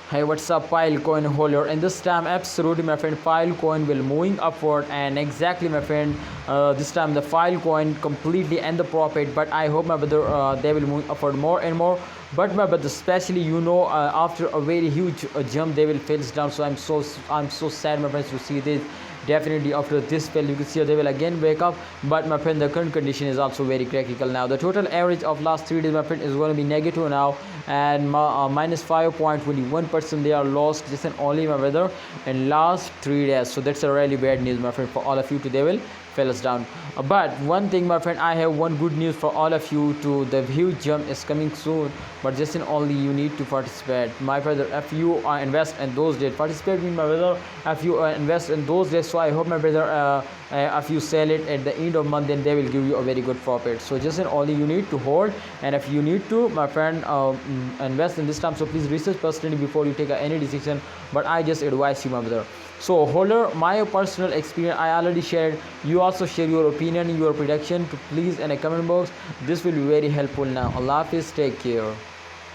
Hey, what's up, Filecoin holder? And this time, absolutely, my friend, Filecoin will moving upward, and exactly, my friend, this time the Filecoin completely and the profit. But I hope, my brother, they will move upward more and more. But my brother, especially after a very huge jump, they will face down. So I'm so sad, my friends, to see this. Definitely after this fail, you can see they will again wake up. But my friend, the current condition is also very critical now. The total average of last 3 days, my friend, is going to be negative now, and minus 5.21% they are lost just and only, my brother, in last 3 days. So that's a really bad news, my friend, for all of you today will fell us down. But one thing, my friend, I have one good news for all of you too. The huge jump is coming soon, but just in only you need to participate, my brother. If you invest in those days, participate in, my brother. If you invest in those days, so I hope, my brother, if you sell it at the end of month, then they will give you a very good profit. So just in only you need to hold, and if you need to, my friend, invest in this time, so please research personally before you take any decision. But I just advise you, my brother. So holder, my personal experience I already shared. You also share your opinion, your prediction to please in a comment box. This will be very helpful now. Allah Hafiz, take care.